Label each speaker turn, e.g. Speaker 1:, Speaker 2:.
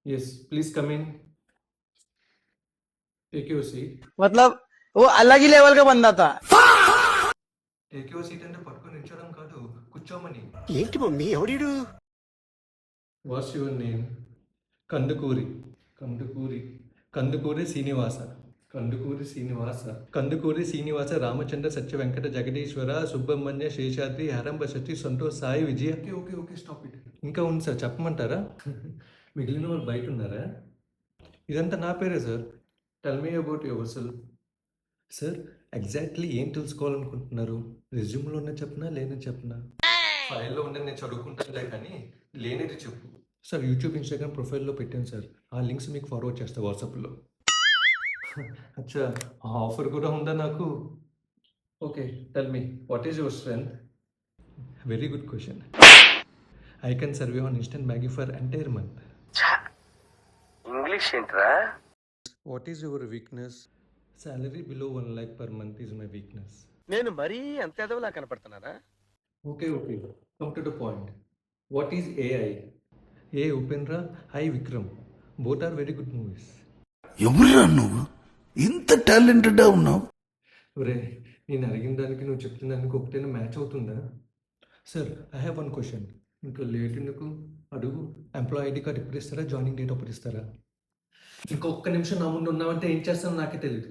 Speaker 1: Yes, please come in, take your seat.
Speaker 2: मतलब वो अलग ही लेवल का बंदा था।
Speaker 1: టేక్ యువర్ సీట్ అంటే పట్టుకొని నిల్చోడం కాదు, కూర్చోమని.
Speaker 3: ఏంటి మమ్మీ ఎవడీడు?
Speaker 1: What's your name? Kandukuri. Kandukuri. Kandukuri Srinivasa. Kandukuri Srinivasa. Kandukuri Srinivasa Ramachandra Satya Venkata Jagadeeswara Subrahmanya Seshadri Haramba Sati Santosh Sai Vijaya. Okay okay okay stop it. ఇంకా ఉంది సార్, చెప్పమంటారా? మిగిలిన వాళ్ళు బయట ఉన్నారా? ఇదంతా నా పేరే sir. Tell me about your self. Sir, exactly ఏం తెలుసుకోవాలనుకుంటున్నారు? రెజ్యూమ్లో ఉన్న చెప్పనా లేదని చెప్పనా? ఫైల్లో ఉండే నేను చదువుకుంటానులే కానీ లేనిది చెప్పు. సార్, యూట్యూబ్ ఇన్స్టాగ్రామ్ ప్రొఫైల్లో పెట్టాను సార్, ఆ లింక్స్ మీకు ఫార్వర్డ్ చేస్తా వాట్సాప్లో. అచ్చా, ఆ ఆఫర్ కూడా ఉందా నాకు? Okay, tell me what is your strength? Very good question. I can survive on instant Maggi for entire month.
Speaker 2: English ఏంట్రా?
Speaker 1: What is your weakness? Salary below 1 lakh per month is my weakness.
Speaker 2: నేను మరీ అంత ఎదవలా కనపడుతున్నారా?
Speaker 1: Okay, okay. Come to the point. What is AI? A. Upendra, I. Vikram. Both are very good movies.
Speaker 3: ఎవరురా నువ్వు ఇంత talented ఉన్నావు?
Speaker 1: ఒరే, నేను అడిగిన దానికి నువ్వు చెప్తున్న దానికి ఒకటైనా మ్యాచ్ అవుతుందా? Sir, I have one question. ఇంకా లేట్ ఎందుకు? అడుగు. ఎంప్లాయ్ ఐడి కార్డ్ ఎప్పుడు ఇస్తారా? జాయినింగ్ డేట్ అప్పుడు ఇస్తారా? ఇంకొక నిమిషం నా ముందు ఉన్నావంటే ఏం చేస్తానో నాకే తెలియదు.